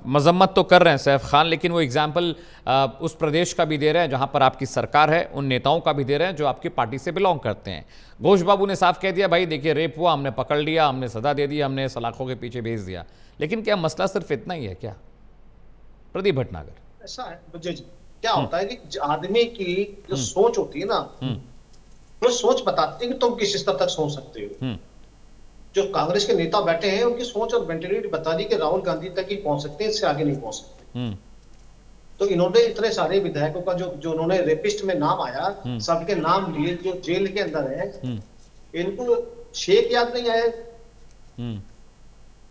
मजम्मत तो कर रहे हैं सैफ खान, लेकिन वो एग्जाम्पल उस प्रदेश का भी दे रहे हैं जहां पर आपकी सरकार है, उन नेताओं का भी दे रहे हैं जो आपकी पार्टी से बिलोंग करते हैं। घोष बाबू ने साफ कह दिया, भाई देखिए रेप हुआ, हमने पकड़ लिया, हमने सजा दे दी, हमने सलाखों के पीछे भेज दिया। लेकिन क्या मसला सिर्फ इतना ही है क्या? प्रदीप भटनागर। ऐसा है जी, क्या होता है कि आदमी की जो सोच होती है ना, वो सोच बताती है कि तुम किस स्तर तक सोच सकते हो। जो कांग्रेस के नेता बैठे हैं उनकी सोच और मेंटेलिटी बता दी कि राहुल गांधी तक ही पहुंच सकते हैं, इससे आगे नहीं पहुंच सकते। तो इन्होंने इतने सारे विधायकों का जो उन्होंने रेपिस्ट में नाम आया, सबके नाम लिए जो जेल के अंदर है, इनको शेख याद नहीं आया,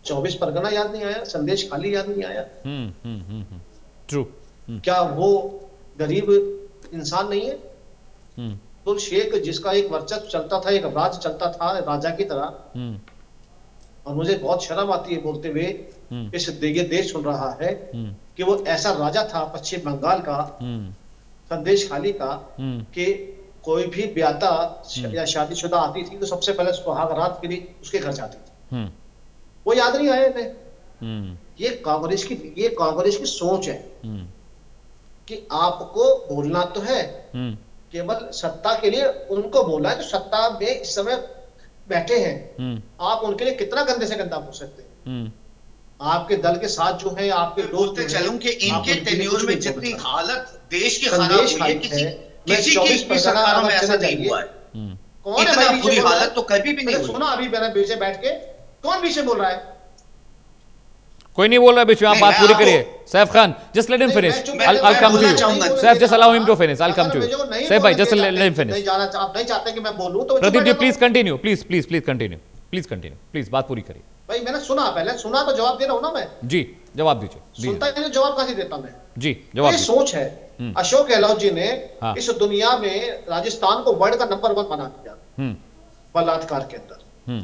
24 परगना याद नहीं आया, संदेश खाली याद नहीं आया। ट्रू। क्या वो गरीब इंसान नहीं है? तो शेख जिसका एक वर्चस्व चलता था, एक राज चलता था राजा की तरह, और मुझे बहुत शर्म आती है बोलते हुए, इस देश सुन रहा है कि वो ऐसा राजा था पश्चिम बंगाल का, संदेश खाली का, कि कोई भी ब्याता या शादीशुदा आती थी तो सबसे पहले सुहाग रात के लिए उसके घर जाती थी। वो याद नहीं आए थे। ये कांग्रेस की सोच है कि आपको बोलना तो है, केवल सत्ता के लिए उनको बोला है, तो सत्ता में इस समय बैठे हैं, आप उनके लिए कितना गंदे से गंदा बोल सकते हैं? आपके दल के साथ जो है, आपके बोलते चलूं कि इनके टेन्योर में जितनी हालत देश की खराब हुई है, किसी की सरकारों में ऐसा नहीं हुआ है। कौन है इतना बुरी हालत तो कभी भी नहीं हुई। सुना अभी मैंने पीछे बैठ के, कौन पीछे बोल रहा है? कोई नहीं बोल रहा बीच में, आप बात पूरी करिए। Saif Khan, just let him finish, I'll come to you. Saif, just allow him to finish, I'll come to you. Saif भाई, just let him finish. आप नहीं चाहते कि मैं बोलूं तो Pradeep ji please continue, please continue, please बात पूरी करिए। भाई मैंने पहले सुना तो जवाब दे रहा हूं ना मैं। जी, जवाब दीजिए। सुनता ही नहीं, जवाब कैसे देता मैं? जी, जवाब। ये सोच है अशोक गहलोत जी ने इस दुनिया में राजस्थान को वर्ल्ड का नंबर 1 बना दिया बलात्कार के अंदर।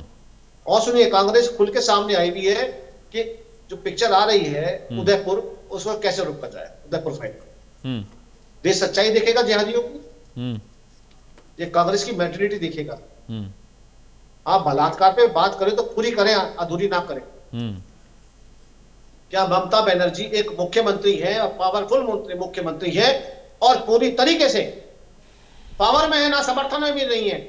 और सुनिए, कांग्रेस खुल के सामने आई हुई है कि जो पिक्चर आ रही है उदयपुर, उसको कैसे रोका जाए, उदयपुर फाइल। देश सच्चाई देखेगा जिहादियों की, ये कांग्रेस की मेंटेलिटी देखेगा। आप बलात्कार पे बात करें तो पूरी करें, अधूरी ना करें। क्या ममता बनर्जी एक मुख्यमंत्री है, पावरफुल मुख्यमंत्री है, और पूरी तरीके से पावर में है, ना समर्थन में भी नहीं है,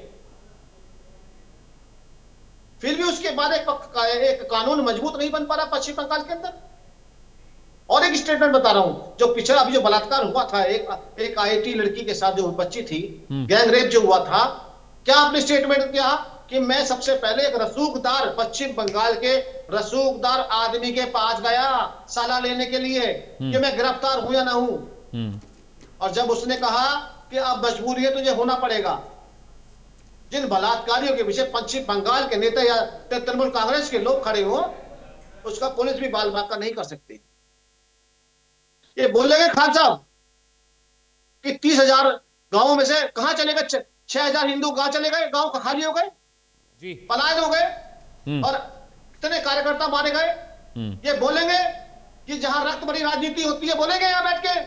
फिर भी उसके बाद एक कानून मजबूत नहीं बन पा रहा पश्चिम बंगाल के अंदर? और एक स्टेटमेंट बता रहा हूं, जो पिछड़ा अभी जो बलात्कार हुआ था एक आईआईटी लड़की के साथ, जो बच्ची थी, गैंग रेप जो हुआ था, क्या आपने स्टेटमेंट किया कि मैं सबसे पहले एक रसूखदार, पश्चिम बंगाल के रसूखदार आदमी के पास गया सलाह लेने के लिए कि मैं गिरफ्तार हूं या ना हूं, और जब उसने कहा कि अब मजबूरी है, तुझे होना पड़ेगा, जिन बलात्कारियों के पीछे पश्चिम बंगाल के नेता या तृणमूल कांग्रेस के लोग खड़े हो, उसका पुलिस भी बाल बांका नहीं कर सकती। ये बोलेंगे खान साहब कि 30,000 गांवों में से कहां चले गए? 6,000 हिंदू कहां चले गए? गांव खाली हो गए, पलायन हो गए, और इतने कार्यकर्ता मारे गए। ये बोलेंगे कि जहां रक्त भरी राजनीति होती है, बोलेंगे यहां बैठ के?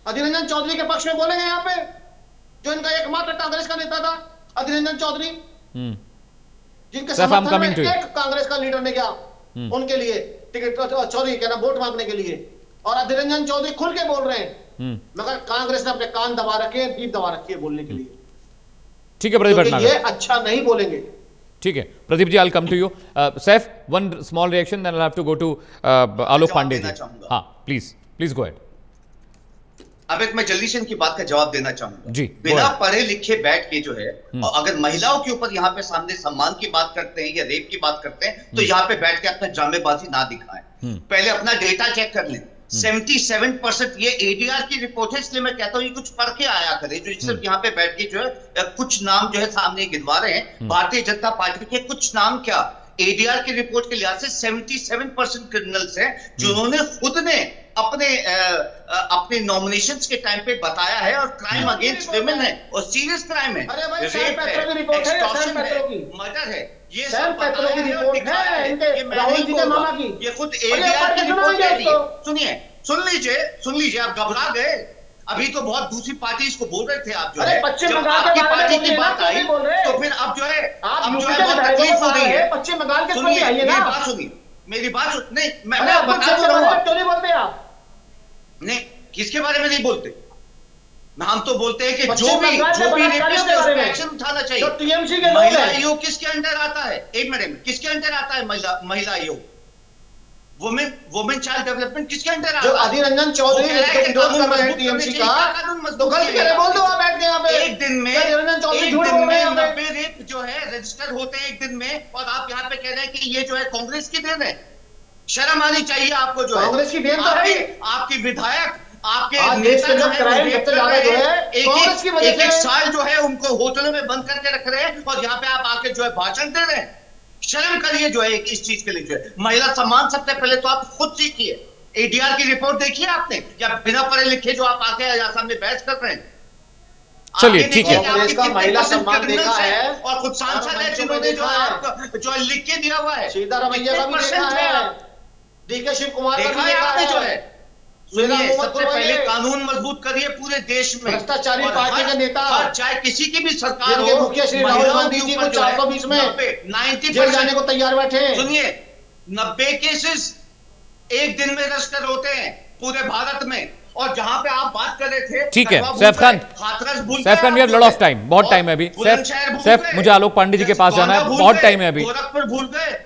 अधीर रंजन चौधरी के पक्ष में बोलेंगे यहां पे, जो इनका एकमात्र कांग्रेस का नेता था, अधीर रंजन चौधरी, जिनके समर्थन में एक कांग्रेस का लीडर ने गया उनके लिए टिकट, सॉरी कहना, वोट मांगने के लिए, और अधीर रंजन चौधरी खुल के बोल रहे हैं, मगर कांग्रेस ने अपने कान दबा रखे हैं, जीभ दबा रखी है बोलने के लिए। ठीक है प्रदीप भटनागर, ये अच्छा नहीं बोलेंगे। ठीक है Pradeep ji, I'll come to you. Saif, one small reaction, then I'll have to go to आलोक पांडे जी। हाँ प्लीज गो अहेड। अब एक मैं जल्दी से इनकी बात का जवाब देना चाहूंगा जी। बिना पढ़े लिखे बैठ के जो है, और अगर महिलाओं के ऊपर यहाँ पे सामने सम्मान की बात करते हैं या रेप की बात करते हैं, तो यहाँ पे बैठ के अपना ड्रामेबाजी ना दिखाएं, पहले अपना डेटा चेक कर लें। 77% ये एडीआर की रिपोर्ट है, इसलिए मैं कहता हूँ ये कुछ पढ़ के आया करे, जो सिर्फ यहाँ पे बैठ के जो है कुछ नाम जो है सामने गिनवा रहे हैं भारतीय जनता पार्टी के। कुछ नाम क्या, एडीआर की रिपोर्ट के लिहाज से 77% क्रिमिनल्स हैं जिन्होंने खुद ने अपने नॉमिनेशंस के टाइम पे बताया है, और क्राइम अगेंस्ट विमेन है, और सीरियस क्राइम है, रेप है, एक्सटॉर्शन है, मर्डर है। ये सब बताया है और दिखाया है कि मैं नहीं बोल रहा, ये खुद एडीआर की रिपोर्ट कह रही है। सुनिए, सुन लीजिए, आप घबरा गए। अभी तो बहुत दूसरी पार्टी इसको बोल रहे थे आप, जो है जब आपकी पार्टी की बात आई तो फिर अब जो है बहुत तकलीफ हो रही है। पश्चिम बंगाल के सुनिए, मेरी बात नहीं, मैं अरे आप बता कुछ तो रहा हूं। क्यों नहीं बोलते आप? नहीं, किसके बारे में नहीं बोलते? हम तो बोलते हैं कि पश्चिम जो भी बंगाल में बलात्कारियों के बारे में एक्शन उठाना जो चाहिए। टीएमसी के लोग महिला हैं, आयोग किसके अंडर आता है? एक मिनट, किसके अंडर आता है महिला आयोग? वुमेन चाइल्ड डेवलपमेंट किसके अंडर आता जो है? अधीर रंजन चौधरी इसको विरोध कर रहे हैं टीएमसी का, तो गलत कह रहे, बोल दो आप बैठ के यहाँ पे। एक दिन में अधीर रंजन चौधरी झूठ बोल रहे हैं यहाँ पे। 90 रेप जो है रजिस्टर होते हैं एक दिन में, और आप यहाँ पे कह रहे हैं कि ये जो है कांग्रेस की देन है। शर्म आनी चाहिए आपको। जो है कांग्रेस की देन तो है ही। आपकी विधायक, आपके आज देश नेता के जो अंदर है क्राइम वो सबसे ज्यादा जो है कांग्रेस की वजह एक से। साल जो है उनको होटलों में बंद करके रख रहे हैं, और यहाँ पे आप आके जो है भाषण दे रहे हैं। शर्म करिए जो है इस चीज के लिए। जो है महिला सम्मान सबसे पहले तो आप खुद सीखिए। एडीआर की रिपोर्ट देखी है आपने, या बिना पढ़े लिखे जो आप आके यहाँ सामने बहस कर रहे हैं? चलिए, ठीक है। कांग्रेस का महिला सम्मान देखा है, और खुद सांसद है जिन्होंने जो आप जो लिख के दिया हुआ है। सीतारमैया का भी देखा है, डीके शिव कुमार का भी देखा है देखा आपने जो है। है। सुनिए, सबसे पहले कानून मजबूत करिए पूरे देश में। भ्रष्टाचारी और पार्टी के नेता, चाहे किसी की भी सरकार जिनके हो, मुखिया श्री राहुल गांधी जी को 420 में 90% जेल जाने को तैयार बैठे हैं। सुनिए, 90 केसेस एक दिन में रजिस्टर होते हैं पूरे भारत में। और जहां पे आप बात कर रहे थे, ठीक है कटवा भूल सैफ खान, गए, हाथरस भूल सैफ गए, Khan, we have lot of time, बहुत टाइम है अभी। बुलंदशहर भूल सैफ, गए, मुझे आलोक पांडे जी के पास जाना है, भूल बहुत गए, टाइम है अभी। गोरखपुर भूल गए।